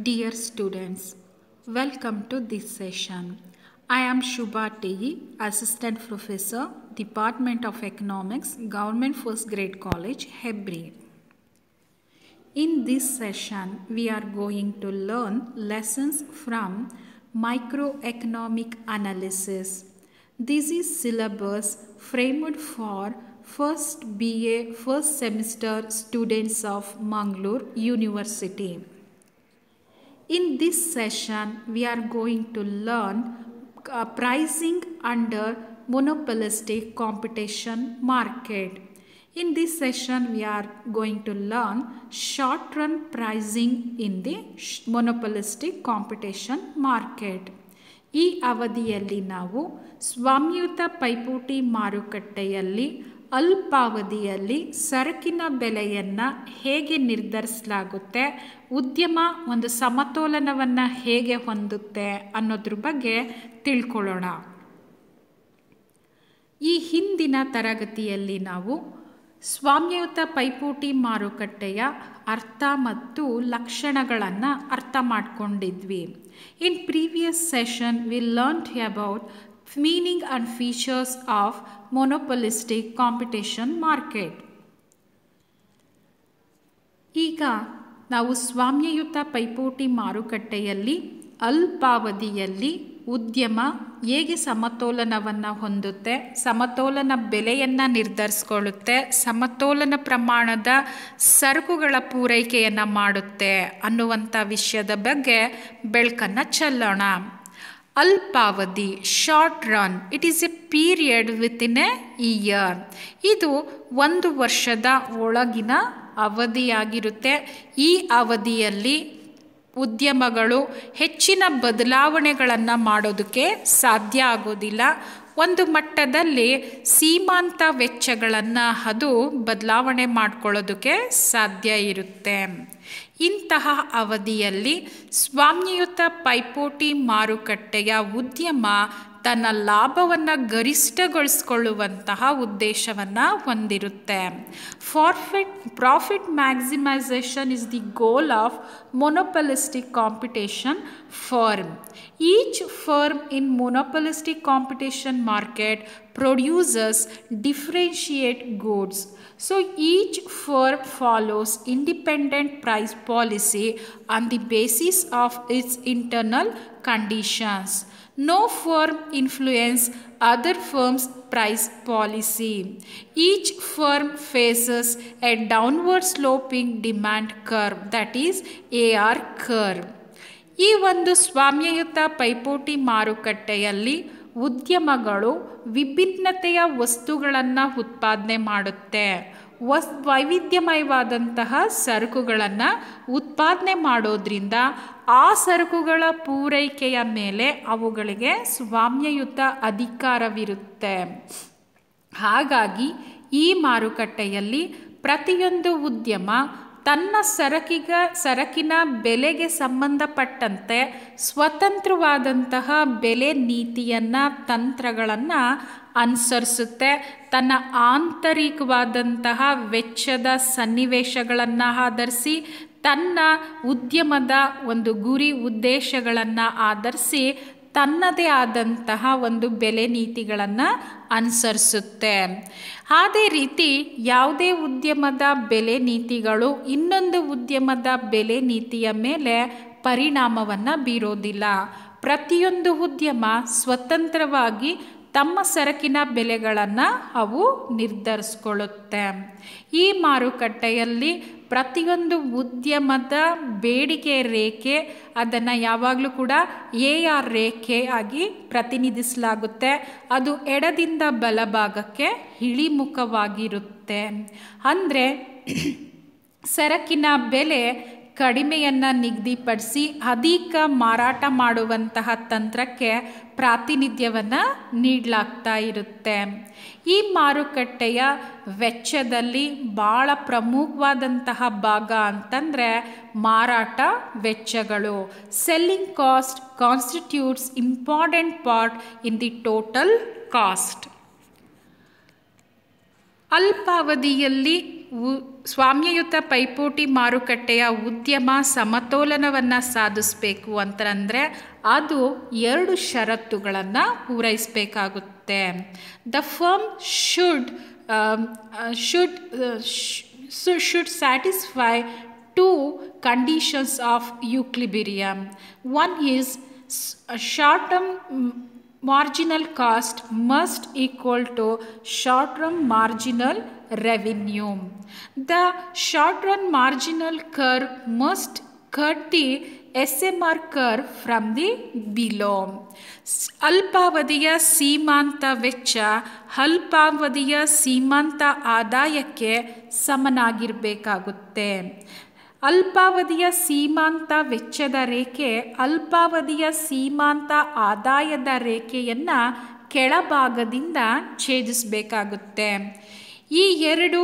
Dear students, welcome to this session. I am Shubha T, Assistant Professor, Department of Economics, Government First Grade College, Hebri. In this session, we are going to learn lessons from microeconomic analysis. This is syllabus framed for first BA first semester students of Mangalore University. In this session, we are going to learn pricing under monopolistic competition market. In this session, we are going to learn short-run pricing in the monopolistic competition market. ಈ ಅವಧಿಯಲ್ಲಿ ನಾವು ಸ್ವಾಮ್ಯಯುತ ಪೈಪೋಟಿ ಮಾರುಕಟ್ಟೆಯಲ್ಲಿ ಅಲ್ಪಾವಧಿಯಲ್ಲಿ ಸರಕಿನ ಬೆಲೆಯನ್ನು ಹೇಗೆ ನಿರ್ಧರಿಸಲಾಗುತ್ತೆ, ಉದ್ಯಮ ಒಂದು ಸಮತೋಲನವನ್ನು ಹೇಗೆ ಹೊಂದುತ್ತೆ ಅನ್ನೋದ್ರ ಬಗ್ಗೆ ತಿಳ್ಕೊಳ್ಳೋಣ. ಈ ಹಿಂದಿನ ತರಗತಿಯಲ್ಲಿ ನಾವು ಸ್ವಾಮ್ಯಯುತ ಪೈಪೋಟಿ ಮಾರುಕಟ್ಟೆಯ ಅರ್ಥ ಮತ್ತು ಲಕ್ಷಣಗಳನ್ನು ಅರ್ಥ ಮಾಡಿಕೊಂಡಿದ್ವಿ. In previous session we learned about meaning and features of monopolistic competition market. ಈಗ ನಾವು ಸ್ವಾಮ್ಯಯುತ ಪೈಪೋಟಿ ಮಾರುಕಟ್ಟೆಯಲ್ಲಿ ಅಲ್ಪಾವಧಿಯಲ್ಲಿ ಉದ್ಯಮ ಹೇಗೆ ಸಮತೋಲನವನ್ನು ಹೊಂದುತ್ತೆ, ಸಮತೋಲನ ಬೆಲೆಯನ್ನು ನಿರ್ಧರಿಸ್ಕೊಳ್ಳುತ್ತೆ, ಸಮತೋಲನ ಪ್ರಮಾಣದ ಸರಕುಗಳ ಪೂರೈಕೆಯನ್ನು ಮಾಡುತ್ತೆ ಅನ್ನುವಂಥ ವಿಷಯದ ಬಗ್ಗೆ ಬೆಳಕನ್ನು ಚೆಲ್ಲೋಣ. ಅಲ್ಪಾವಧಿ short run, it is A period within A year. ಇದು ಒಂದು ವರ್ಷದ ಒಳಗಿನ ಅವಧಿಯಾಗಿರುತ್ತೆ. ಈ ಅವಧಿಯಲ್ಲಿ ಉದ್ಯಮಗಳು ಹೆಚ್ಚಿನ ಬದಲಾವಣೆಗಳನ್ನು ಮಾಡೋದಕ್ಕೆ ಸಾಧ್ಯ ಆಗೋದಿಲ್ಲ. ಒಂದು ಮಟ್ಟದಲ್ಲಿ ಸೀಮಾಂತ ವೆಚ್ಚಗಳನ್ನು ಅದು ಬದಲಾವಣೆ ಮಾಡಿಕೊಳ್ಳೋದಕ್ಕೆ ಸಾಧ್ಯ ಇರುತ್ತೆ. ಇಂತಹ ಅವಧಿಯಲ್ಲಿ ಸ್ವಾಮ್ಯಯುತ ಪೈಪೋಟಿ ಮಾರುಕಟ್ಟೆಯ ಉದ್ಯಮ ತನ್ನ ಲಾಭವನ್ನು ಗರಿಷ್ಠಗೊಳಿಸಿಕೊಳ್ಳುವಂತಹ ಉದ್ದೇಶವನ್ನು ಹೊಂದಿರುತ್ತೆ. Profit maximisation is the goal of monopolistic competition firm. Each firm in monopolistic competition market produces differentiate goods. So each firm follows independent price policy on the basis of its internal conditions. No firm influence other firms' price policy. Each firm faces a downward sloping demand curve, that is AR curve. ಈ ಒಂದು ಸ್ವಾಮ್ಯಯುತ ಪೈಪೋಟಿ ಮಾರುಕಟ್ಟೆಯಲ್ಲಿ ಉದ್ಯಮಗಳು ವಿಭಿನ್ನತೆಯ ವಸ್ತುಗಳನ್ನು ಉತ್ಪಾದನೆ ಮಾಡುತ್ತೆ. ವೈವಿಧ್ಯಮಯವಾದಂತಹ ಸರಕುಗಳನ್ನು ಉತ್ಪಾದನೆ ಮಾಡೋದ್ರಿಂದ ಆ ಸರಕುಗಳ ಪೂರೈಕೆಯ ಮೇಲೆ ಅವುಗಳಿಗೆ ಸ್ವಾಮ್ಯಯುತ ಅಧಿಕಾರವಿರುತ್ತೆ. ಹಾಗಾಗಿ ಈ ಮಾರುಕಟ್ಟೆಯಲ್ಲಿ ಪ್ರತಿಯೊಂದು ಉದ್ಯಮ ತನ್ನ ಸರಕಿನ ಬೆಲೆಗೆ ಸಂಬಂಧಪಟ್ಟಂತೆ ಸ್ವತಂತ್ರವಾದಂತಹ ಬೆಲೆ ನೀತಿಯನ್ನು ತಂತ್ರಗಳನ್ನು ಅನುಸರಿಸುತ್ತೆ. ತನ್ನ ಆಂತರಿಕವಾದಂತಹ ವೆಚ್ಚದ ಸನ್ನಿವೇಶಗಳನ್ನು ಆಧರಿಸಿ, ತನ್ನ ಉದ್ಯಮದ ಒಂದು ಗುರಿ ಉದ್ದೇಶಗಳನ್ನು ಆಧರಿಸಿ ತನ್ನದೇ ಆದಂತಹ ಒಂದು ಬೆಲೆ ನೀತಿಗಳನ್ನು ಅನುಸರಿಸುತ್ತೆ. ಅದೇ ರೀತಿ ಯಾವುದೇ ಉದ್ಯಮದ ಬೆಲೆ ನೀತಿಗಳು ಇನ್ನೊಂದು ಉದ್ಯಮದ ಬೆಲೆ ನೀತಿಯ ಮೇಲೆ ಪರಿಣಾಮವನ್ನು ಬೀರೋದಿಲ್ಲ. ಪ್ರತಿಯೊಂದು ಉದ್ಯಮ ಸ್ವತಂತ್ರವಾಗಿ ತಮ್ಮ ಸರಕಿನ ಬೆಲೆಗಳನ್ನು ಅವು ನಿರ್ಧರಿಸ್ಕೊಳ್ಳುತ್ತೆ. ಈ ಮಾರುಕಟ್ಟೆಯಲ್ಲಿ ಪ್ರತಿಯೊಂದು ಉದ್ಯಮದ ಬೇಡಿಕೆ ರೇಖೆ ಅದನ್ನು ಯಾವಾಗಲೂ ಕೂಡ AR ರೇಖೆ ಆಗಿ ಪ್ರತಿನಿಧಿಸಲಾಗುತ್ತೆ. ಅದು ಎಡದಿಂದ ಬಲಭಾಗಕ್ಕೆ ಇಳಿಮುಖವಾಗಿರುತ್ತೆ. ಅಂದರೆ ಸರಕಿನ ಬೆಲೆ ಕಡಿಮೆಯನ್ನು ನಿಗದಿಪಡಿಸಿ ಅಧಿಕ ಮಾರಾಟ ಮಾಡುವಂತಹ ತಂತ್ರಕ್ಕೆ ಪ್ರಾತಿನಿಧ್ಯವನ್ನು ನೀಡಲಾಗ್ತಾ ಇರುತ್ತೆ. ಈ ಮಾರುಕಟ್ಟೆಯ ವೆಚ್ಚದಲ್ಲಿ ಭಾಳ ಪ್ರಮುಖವಾದಂತಹ ಭಾಗ ಅಂತಂದರೆ ಮಾರಾಟ ವೆಚ್ಚಗಳು. Selling cost constitutes important part in the total cost. ಅಲ್ಪಾವಧಿಯಲ್ಲಿ ಸ್ವಾಮ್ಯಯುತ ಪೈಪೋಟಿ ಮಾರುಕಟ್ಟೆಯ ಉದ್ಯಮ ಸಮತೋಲನವನ್ನು ಸಾಧಿಸಬೇಕು ಅಂತಂದರೆ ಅದು 2 ಷರತ್ತುಗಳನ್ನು ಪೂರೈಸಬೇಕಾಗುತ್ತೆ. The firm should satisfy 2 conditions of equilibrium. One is short-term marginal cost must equal to short-term marginal revenue. The short-run marginal curve must cut the SMR curve from the below. ಅಲ್ಪಾವಧಿಯ ಸೀಮಾಂತ ವೆಚ್ಚ ಅಲ್ಪಾವಧಿಯ ಸೀಮಾಂತ ಆದಾಯಕ್ಕೆ ಸಮನಾಗಿರಬೇಕಾಗುತ್ತೆ. ಅಲ್ಪಾವಧಿಯ ಸೀಮಾಂತ ವೆಚ್ಚದ ರೇಖೆ ಅಲ್ಪಾವಧಿಯ ಸೀಮಾಂತ ಆದಾಯದ ರೇಖೆಯನ್ನು ಕೆಳಭಾಗದಿಂದ ಛೇದಿಸಬೇಕಾಗುತ್ತೆ. ಈ 2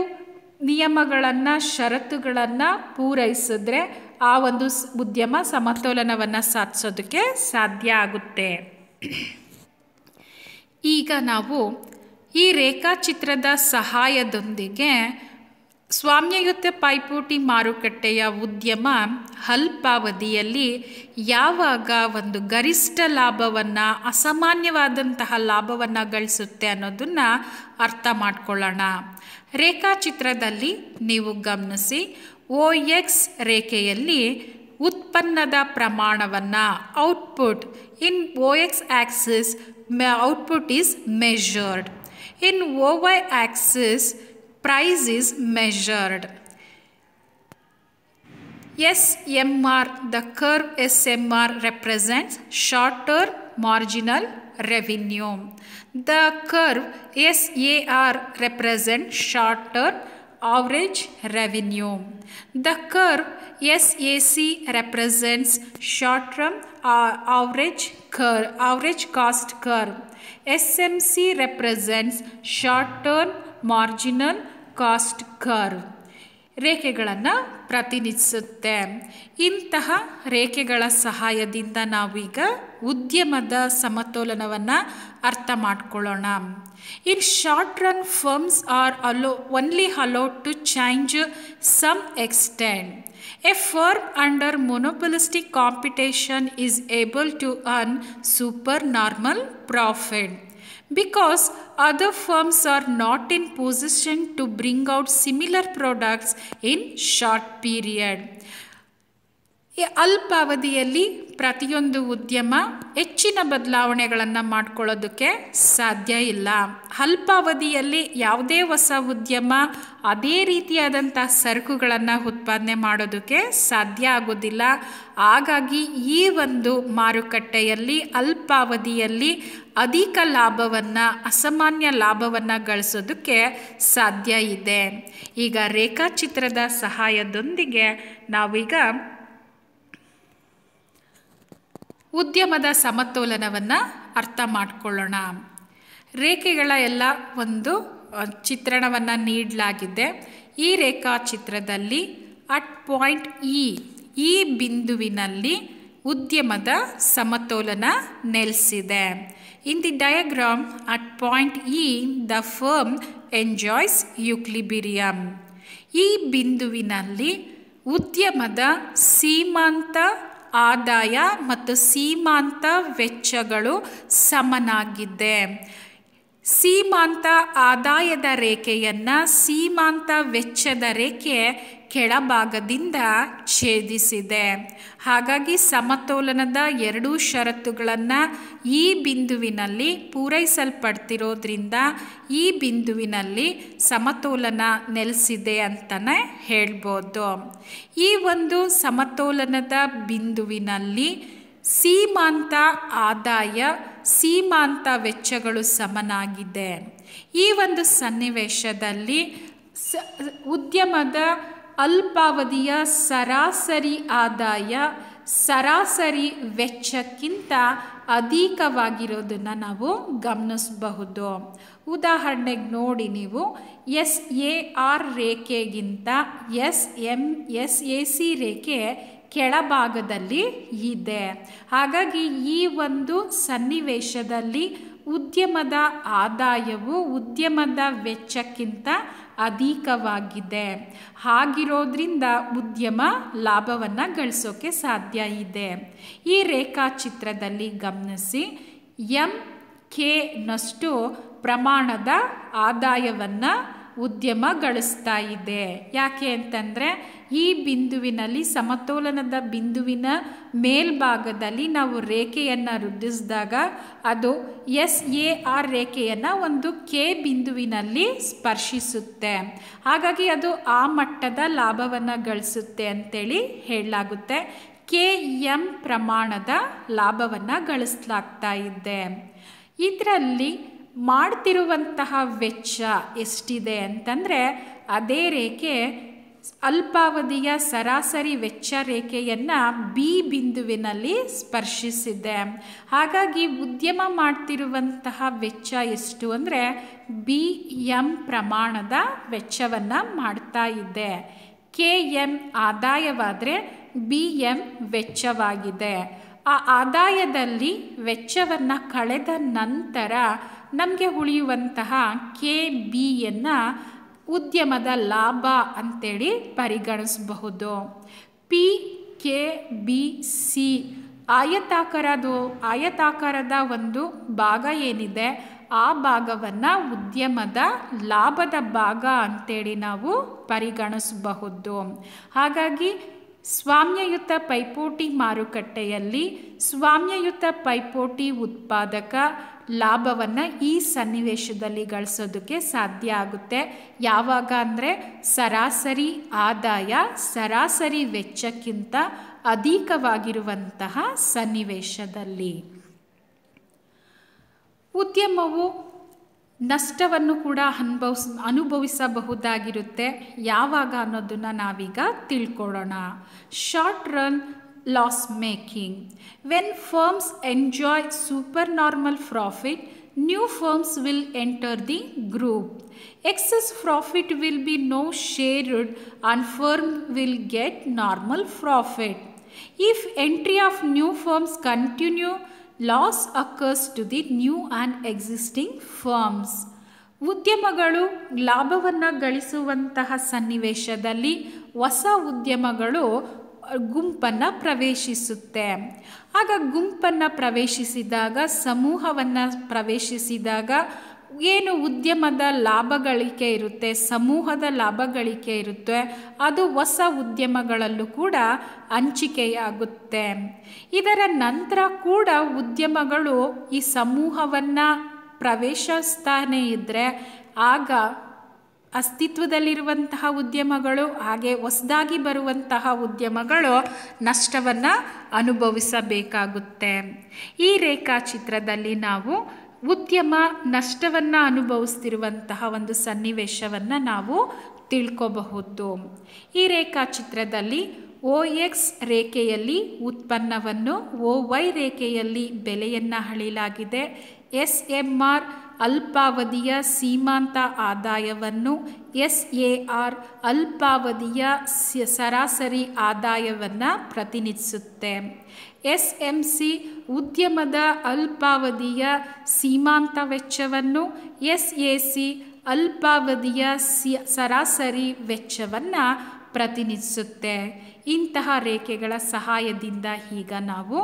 ನಿಯಮಗಳನ್ನು ಷರತ್ತುಗಳನ್ನು ಪೂರೈಸಿದ್ರೆ ಆ ಒಂದು ಉದ್ಯಮ ಸಮತೋಲನವನ್ನು ಸಾಧಿಸೋದಕ್ಕೆ ಸಾಧ್ಯ ಆಗುತ್ತೆ. ಈಗ ನಾವು ಈ ರೇಖಾಚಿತ್ರದ ಸಹಾಯದೊಂದಿಗೆ ಸ್ವಾಮ್ಯಯುತ ಪೈಪೋಟಿ ಮಾರುಕಟ್ಟೆಯ ಉದ್ಯಮ ಅಲ್ಪಾವಧಿಯಲ್ಲಿ ಯಾವಾಗ ಒಂದು ಗರಿಷ್ಠ ಲಾಭವನ್ನು ಅಸಾಮಾನ್ಯವಾದಂತಹ ಲಾಭವನ್ನು ಗಳಿಸುತ್ತೆ ಅನ್ನೋದನ್ನು ಅರ್ಥ ಮಾಡ್ಕೊಳ್ಳೋಣ. ರೇಖಾಚಿತ್ರದಲ್ಲಿ ನೀವು ಗಮನಿಸಿ, OX ರೇಖೆಯಲ್ಲಿ ಉತ್ಪನ್ನದ ಪ್ರಮಾಣವನ್ನು output in OX Axis output is measured. In OY Axis price is measured. SMR, the curve SMR represents short-term marginal revenue. The curve SAR represents short-term average revenue. The curve SAC represents short-term average cost curve. SMC represents short-term marginal cost curve ರೇಖೆಗಳನ್ನು ಪ್ರತಿನಿಧಿಸುತ್ತೆ. ಇಂತಹ ರೇಖೆಗಳ ಸಹಾಯದಿಂದ ನಾವೀಗ ಉದ್ಯಮದ ಸಮತೋಲನವನ್ನು ಅರ್ಥ ಮಾಡ್ಕೊಳ್ಳೋಣ. In short run firms are only allowed to change some extent. A firm under monopolistic competition is able to earn supernormal profit because other firms are not in position to bring out similar products in short period. ಅಲ್ಪಾವಧಿಯಲ್ಲಿ ಪ್ರತಿಯೊಂದು ಉದ್ಯಮ ಹೆಚ್ಚಿನ ಬದಲಾವಣೆಗಳನ್ನು ಮಾಡ್ಕೊಳ್ಳೋದಕ್ಕೆ ಸಾಧ್ಯ ಇಲ್ಲ. ಅಲ್ಪಾವಧಿಯಲ್ಲಿ ಯಾವುದೇ ಹೊಸ ಉದ್ಯಮ ಅದೇ ರೀತಿಯಾದಂಥ ಸರಕುಗಳನ್ನು ಉತ್ಪಾದನೆ ಮಾಡೋದಕ್ಕೆ ಸಾಧ್ಯ ಆಗೋದಿಲ್ಲ. ಹಾಗಾಗಿ ಈ ಒಂದು ಮಾರುಕಟ್ಟೆಯಲ್ಲಿ ಅಲ್ಪಾವಧಿಯಲ್ಲಿ ಅಧಿಕ ಲಾಭವನ್ನು ಅಸಾಮಾನ್ಯ ಲಾಭವನ್ನು ಗಳಿಸೋದಕ್ಕೆ ಸಾಧ್ಯ ಇದೆ. ಈಗ ರೇಖಾಚಿತ್ರದ ಸಹಾಯದೊಂದಿಗೆ ನಾವೀಗ ಉದ್ಯಮದ ಸಮತೋಲನವನ್ನು ಅರ್ಥ ಮಾಡಿಕೊಳ್ಳೋಣ. ರೇಖೆಗಳ ಎಲ್ಲ ಒಂದು ಚಿತ್ರಣವನ್ನು ನೀಡಲಾಗಿದೆ. ಈ ರೇಖಾಚಿತ್ರದಲ್ಲಿ ಅಟ್ ಪಾಯಿಂಟ್ ಈ ಬಿಂದುವಿನಲ್ಲಿ ಉದ್ಯಮದ ಸಮತೋಲನ ನೆಲೆಸಿದೆ. In the diagram at point the firm enjoys equilibrium. ಈ ಬಿಂದುವಿನಲ್ಲಿ ಉದ್ಯಮದ ಸೀಮಾಂತ ಆದಾಯ ಮತ್ತು ಸೀಮಾಂತ ವೆಚ್ಚಗಳು ಸಮನಾಗಿದೆ. ಸೀಮಾಂತ ಆದಾಯದ ರೇಖೆಯನ್ನು ಸೀಮಾಂತ ವೆಚ್ಚದ ರೇಖೆ ಕೆಳಭಾಗದಿಂದ ಛೇದಿಸಿದೆ. ಹಾಗಾಗಿ ಸಮತೋಲನದ 2 ಷರತ್ತುಗಳನ್ನು ಈ ಬಿಂದುವಿನಲ್ಲಿ ಪೂರೈಸಲ್ಪಡ್ತಿರೋದ್ರಿಂದ ಈ ಬಿಂದುವಿನಲ್ಲಿ ಸಮತೋಲನ ನೆಲೆಸಿದೆ ಅಂತಲೇ ಹೇಳ್ಬೋದು. ಈ ಒಂದು ಸಮತೋಲನದ ಬಿಂದುವಿನಲ್ಲಿ ಸೀಮಾಂತ ಆದಾಯ ಸೀಮಾಂತ ವೆಚ್ಚಗಳು ಸಮನಾಗಿದೆ. ಈ ಒಂದು ಸನ್ನಿವೇಶದಲ್ಲಿ ಉದ್ಯಮದ ಅಲ್ಪಾವಧಿಯ ಸರಾಸರಿ ಆದಾಯ ಸರಾಸರಿ ವೆಚ್ಚಕ್ಕಿಂತ ಅಧಿಕವಾಗಿರೋದನ್ನು ನಾವು ಗಮನಿಸಬಹುದು. ಉದಾಹರಣೆಗೆ ನೋಡಿ, ನೀವು SAR ರೇಖೆಗಿಂತ SAC ರೇಖೆ ಕೆಳಭಾಗದಲ್ಲಿ ಇದೆ. ಹಾಗಾಗಿ ಈ ಒಂದು ಸನ್ನಿವೇಶದಲ್ಲಿ ಉದ್ಯಮದ ಆದಾಯವು ಉದ್ಯಮದ ವೆಚ್ಚಕ್ಕಿಂತ ಅಧಿಕವಾಗಿದೆ. ಹಾಗಿರೋದ್ರಿಂದ ಉದ್ಯಮ ಲಾಭವನ್ನು ಗಳಿಸೋಕೆ ಸಾಧ್ಯ ಇದೆ. ಈ ರೇಖಾಚಿತ್ರದಲ್ಲಿ ಗಮನಿಸಿ, MK ನಷ್ಟು ಪ್ರಮಾಣದ ಆದಾಯವನ್ನು ಉದ್ಯಮ ಗಳಿಸ್ತಾ ಇದೆ. ಯಾಕೆ ಅಂತಂದರೆ ಈ ಬಿಂದುವಿನಲ್ಲಿ, ಸಮತೋಲನದ ಬಿಂದುವಿನ ಮೇಲ್ಭಾಗದಲ್ಲಿ ನಾವು ರೇಖೆಯನ್ನು ವೃದ್ಧಿಸಿದಾಗ ಅದು SAR ರೇಖೆಯನ್ನು ಒಂದು K ಬಿಂದುವಿನಲ್ಲಿ ಸ್ಪರ್ಶಿಸುತ್ತೆ. ಹಾಗಾಗಿ ಅದು ಆ ಮಟ್ಟದ ಲಾಭವನ್ನು ಗಳಿಸುತ್ತೆ ಅಂತೇಳಿ ಹೇಳಲಾಗುತ್ತೆ. KM ಪ್ರಮಾಣದ ಲಾಭವನ್ನು ಗಳಿಸಲಾಗ್ತಾ ಇದೆ. ಇದರಲ್ಲಿ ಮಾಡ್ತಿರುವಂತಹ ವೆಚ್ಚ ಎಷ್ಟಿದೆ ಅಂತಂದರೆ, ಅದೇ ರೇಖೆ ಅಲ್ಪಾವಧಿಯ ಸರಾಸರಿ ವೆಚ್ಚ ರೇಖೆಯನ್ನು B ಬಿಂದುವಿನಲ್ಲಿ ಸ್ಪರ್ಶಿಸಿದೆ. ಹಾಗಾಗಿ ಉದ್ಯಮ ಮಾಡ್ತಿರುವಂತಹ ವೆಚ್ಚ ಎಷ್ಟು ಅಂದರೆ BM ಪ್ರಮಾಣದ ವೆಚ್ಚವನ್ನು ಮಾಡ್ತಾ ಇದೆ. KM ಆದಾಯವಾದರೆ BM ವೆಚ್ಚವಾಗಿದೆ. ಆ ಆದಾಯದಲ್ಲಿ ವೆಚ್ಚವನ್ನು ಕಳೆದ ನಂತರ ನಮಗೆ ಉಳಿಯುವಂತಹ KBಯನ್ನು ಉದ್ಯಮದ ಲಾಭ ಅಂತೇಳಿ ಪರಿಗಣಿಸಬಹುದು. PKBC ಆಯತಾಕಾರದ ಒಂದು ಭಾಗ ಏನಿದೆ, ಆ ಭಾಗವನ್ನು ಉದ್ಯಮದ ಲಾಭದ ಭಾಗ ಅಂತೇಳಿ ನಾವು ಪರಿಗಣಿಸಬಹುದು. ಹಾಗಾಗಿ ಸ್ವಾಮ್ಯಯುತ ಪೈಪೋಟಿ ಮಾರುಕಟ್ಟೆಯಲ್ಲಿ ಸ್ವಾಮ್ಯಯುತ ಪೈಪೋಟಿ ಉತ್ಪಾದಕ ಲಾಭವನ್ನು ಈ ಸನ್ನಿವೇಶದಲ್ಲಿ ಗಳಿಸೋದಕ್ಕೆ ಸಾಧ್ಯ ಆಗುತ್ತೆ. ಯಾವಾಗ ಅಂದರೆ ಸರಾಸರಿ ಆದಾಯ ಸರಾಸರಿ ವೆಚ್ಚಕ್ಕಿಂತ ಅಧಿಕವಾಗಿರುವಂತಹ ಸನ್ನಿವೇಶದಲ್ಲಿ. ಉದ್ಯಮವು ನಷ್ಟವನ್ನು ಕೂಡ ಅನುಭವಿಸಬಹುದಾಗಿರುತ್ತೆ. ಯಾವಾಗ ಅನ್ನೋದನ್ನು ನಾವೀಗ ತಿಳ್ಕೊಳ್ಳೋಣ. Short run loss making. When firms enjoy supernormal profit, new firms will enter the group. Excess profit will be now shared and firm will get normal profit. If entry of new firms continue, loss occurs to the new and existing firms. ಉದ್ಯಮಗಳು ಲಾಭವನ್ನು ಗಳಿಸುವಂತಹ ಸನ್ನಿವೇಶದಲ್ಲಿ ಹೊಸ ಉದ್ಯಮಗಳು ಗುಂಪನ್ನು ಪ್ರವೇಶಿಸುತ್ತೆ. ಆಗ ಗುಂಪನ್ನು ಪ್ರವೇಶಿಸಿದಾಗ, ಸಮೂಹವನ್ನು ಪ್ರವೇಶಿಸಿದಾಗ ಏನು ಉದ್ಯಮದ ಲಾಭ ಗಳಿಕೆ ಇರುತ್ತೆ, ಸಮೂಹದ ಲಾಭ ಗಳಿಕೆ ಇರುತ್ತೆ, ಅದು ಹೊಸ ಉದ್ಯಮಗಳಲ್ಲೂ ಕೂಡ ಹಂಚಿಕೆಯಾಗುತ್ತೆ. ಇದರ ನಂತರ ಕೂಡ ಉದ್ಯಮಗಳು ಈ ಸಮೂಹವನ್ನು ಪ್ರವೇಶಿಸ್ತಾನೆ ಇದ್ದರೆ ಆಗ ಅಸ್ತಿತ್ವದಲ್ಲಿರುವಂತಹ ಉದ್ಯಮಗಳು ಹಾಗೆ ಹೊಸದಾಗಿ ಬರುವಂತಹ ಉದ್ಯಮಗಳು ನಷ್ಟವನ್ನು ಅನುಭವಿಸಬೇಕಾಗುತ್ತೆ. ಈ ರೇಖಾಚಿತ್ರದಲ್ಲಿ ನಾವು ಉದ್ಯಮ ನಷ್ಟವನ್ನು ಅನುಭವಿಸ್ತಿರುವಂತಹ ಒಂದು ಸನ್ನಿವೇಶವನ್ನು ನಾವು ತಿಳ್ಕೋಬಹುದು. ಈ ರೇಖಾಚಿತ್ರದಲ್ಲಿ OX ರೇಖೆಯಲ್ಲಿ ಉತ್ಪನ್ನವನ್ನು, OY ರೇಖೆಯಲ್ಲಿ ಬೆಲೆಯನ್ನು ಅಳೆಯಲಾಗಿದೆ. SMR ಅಲ್ಪಾವಧಿಯ ಸೀಮಾಂತ ಆದಾಯವನ್ನು, SAR ಅಲ್ಪಾವಧಿಯ ಸರಾಸರಿ ಆದಾಯವನ್ನು ಪ್ರತಿನಿಧಿಸುತ್ತೆ. SMC ಉದ್ಯಮದ ಅಲ್ಪಾವಧಿಯ ಸೀಮಾಂತ ವೆಚ್ಚವನ್ನು, SAC ಅಲ್ಪಾವಧಿಯ ಸರಾಸರಿ ವೆಚ್ಚವನ್ನು ಪ್ರತಿನಿಧಿಸುತ್ತೆ. ಇಂತಹ ರೇಖೆಗಳ ಸಹಾಯದಿಂದ ಈಗ ನಾವು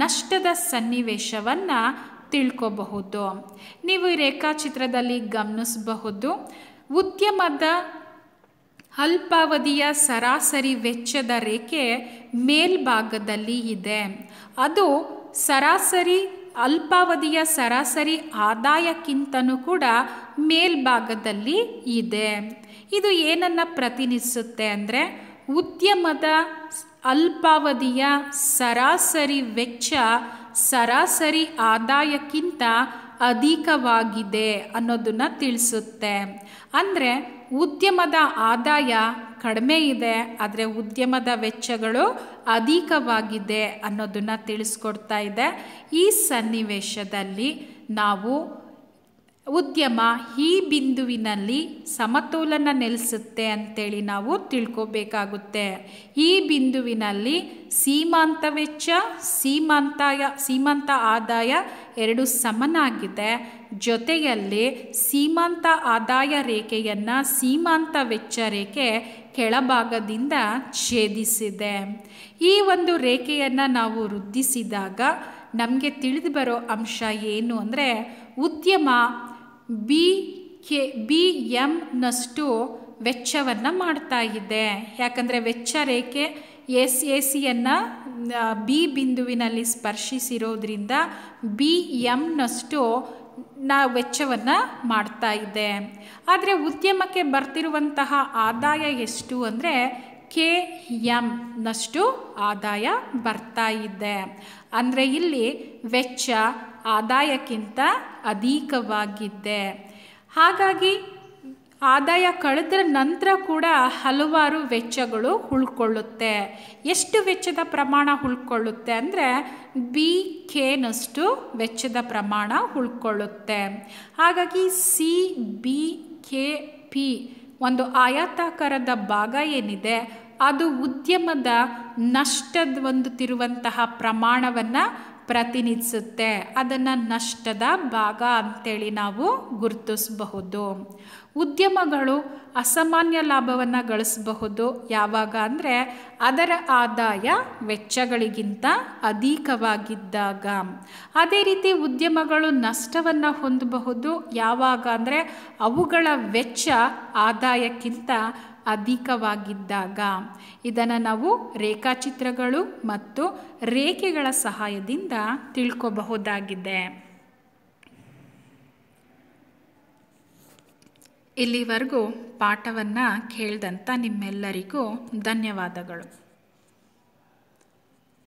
ನಷ್ಟದ ಸನ್ನಿವೇಶವನ್ನು ತಿಳ್ಕೋಬಹುದು. ನೀವು ಈ ರೇಖಾಚಿತ್ರದಲ್ಲಿ ಗಮನಿಸಬಹುದು, ಉದ್ಯಮದ ಅಲ್ಪಾವಧಿಯ ಸರಾಸರಿ ವೆಚ್ಚದ ರೇಖೆ ಮೇಲ್ಭಾಗದಲ್ಲಿ ಇದೆ. ಅದು ಸರಾಸರಿ ಅಲ್ಪಾವಧಿಯ ಸರಾಸರಿ ಆದಾಯಕ್ಕಿಂತನೂ ಕೂಡ ಮೇಲ್ಭಾಗದಲ್ಲಿ ಇದೆ. ಇದು ಏನನ್ನು ಪ್ರತಿನಿಧಿಸುತ್ತೆ ಅಂದರೆ ಉದ್ಯಮದ ಅಲ್ಪಾವಧಿಯ ಸರಾಸರಿ ವೆಚ್ಚ ಸರಾಸರಿ ಆದಾಯಕ್ಕಿಂತ ಅಧಿಕವಾಗಿದೆ ಅನ್ನೋದನ್ನು ತಿಳಿಸುತ್ತೆ. ಅಂದರೆ ಉದ್ಯಮದ ಆದಾಯ ಕಡಿಮೆ ಇದೆ, ಆದರೆ ಉದ್ಯಮದ ವೆಚ್ಚಗಳು ಅಧಿಕವಾಗಿದೆ ಅನ್ನೋದನ್ನು ತಿಳಿಸ್ಕೊಡ್ತಾ ಇದೆ. ಈ ಸನ್ನಿವೇಶದಲ್ಲಿ ನಾವು ಉದ್ಯಮ ಈ ಬಿಂದುವಿನಲ್ಲಿ ಸಮತೋಲನ ನೆಲೆಸುತ್ತೆ ಅಂತೇಳಿ ನಾವು ತಿಳ್ಕೊಬೇಕಾಗುತ್ತೆ. ಈ ಬಿಂದುವಿನಲ್ಲಿ ಸೀಮಾಂತ ವೆಚ್ಚ ಸೀಮಾಂತ ಆದಾಯ ಎರಡು ಸಮನಾಗಿದೆ. ಜೊತೆಯಲ್ಲಿ ಸೀಮಾಂತ ಆದಾಯ ರೇಖೆಯನ್ನು ಸೀಮಾಂತ ವೆಚ್ಚ ರೇಖೆ ಕೆಳಭಾಗದಿಂದ ಛೇದಿಸಿದೆ. ಈ ಒಂದು ರೇಖೆಯನ್ನು ನಾವು ವೃದ್ಧಿಸಿದಾಗ ನಮಗೆ ತಿಳಿದು ಬರೋ ಅಂಶ ಏನು ಅಂದರೆ ಉದ್ಯಮ ಬಿ ಎಂನಷ್ಟು ವೆಚ್ಚವನ್ನು ಮಾಡ್ತಾ ಇದೆ. ಯಾಕಂದರೆ ವೆಚ್ಚ ರೇಖೆ ಸಿಯನ್ನು ಬಿ ಬಿಂದುವಿನಲ್ಲಿ ಸ್ಪರ್ಶಿಸಿರೋದ್ರಿಂದ ಬಿ ಎಂನಷ್ಟು ವೆಚ್ಚವನ್ನು ಮಾಡ್ತಾ ಇದೆ. ಆದರೆ ಉದ್ಯಮಕ್ಕೆ ಬರ್ತಿರುವಂತಹ ಆದಾಯ ಎಷ್ಟು ಅಂದರೆ KMನಷ್ಟು ಆದಾಯ ಬರ್ತಾ ಇದೆ. ಅಂದರೆ ಇಲ್ಲಿ ವೆಚ್ಚ ಆದಾಯಕ್ಕಿಂತ ಅಧಿಕವಾಗಿದೆ. ಹಾಗಾಗಿ ಆದಾಯ ಕಳೆದ ನಂತರ ಕೂಡ ಹಲವಾರು ವೆಚ್ಚಗಳು ಉಳ್ಕೊಳ್ಳುತ್ತೆ. ಎಷ್ಟು ವೆಚ್ಚದ ಪ್ರಮಾಣ ಉಳ್ಕೊಳ್ಳುತ್ತೆ ಅಂದರೆ BKನಷ್ಟು ವೆಚ್ಚದ ಪ್ರಮಾಣ ಉಳ್ಕೊಳ್ಳುತ್ತೆ. ಹಾಗಾಗಿ CBKP ಒಂದು ಆಯತಾಕಾರದ ಭಾಗ ಏನಿದೆ ಅದು ಉದ್ಯಮದ ನಷ್ಟದ ಹೊಂದುತ್ತಿರುವಂತಹ ಪ್ರಮಾಣವನ್ನು ಪ್ರತಿನಿಧಿಸುತ್ತೆ. ಅದನ್ನು ನಷ್ಟದ ಭಾಗ ಅಂತೇಳಿ ನಾವು ಗುರುತಿಸಬಹುದು. ಉದ್ಯಮಗಳು ಅಸಾಮಾನ್ಯ ಲಾಭವನ್ನು ಗಳಿಸಬಹುದು ಯಾವಾಗ ಅಂದರೆ ಅದರ ಆದಾಯ ವೆಚ್ಚಗಳಿಗಿಂತ ಅಧಿಕವಾಗಿದ್ದಾಗ. ಅದೇ ರೀತಿ ಉದ್ಯಮಗಳು ನಷ್ಟವನ್ನು ಹೊಂದಬಹುದು ಯಾವಾಗ ಅಂದರೆ ಅವುಗಳ ವೆಚ್ಚ ಆದಾಯಕ್ಕಿಂತ ಅಧಿಕವಾಗಿದ್ದಾಗ. ಇದನ್ನು ನಾವು ರೇಖಾಚಿತ್ರಗಳು ಮತ್ತು ರೇಖೆಗಳ ಸಹಾಯದಿಂದ ತಿಳ್ಕೋಬಹುದಾಗಿದೆ. ಇಲ್ಲಿವರೆಗೂ ಪಾಠವನ್ನು ಕೇಳಿದಂಥ ನಿಮ್ಮೆಲ್ಲರಿಗೂ ಧನ್ಯವಾದಗಳು.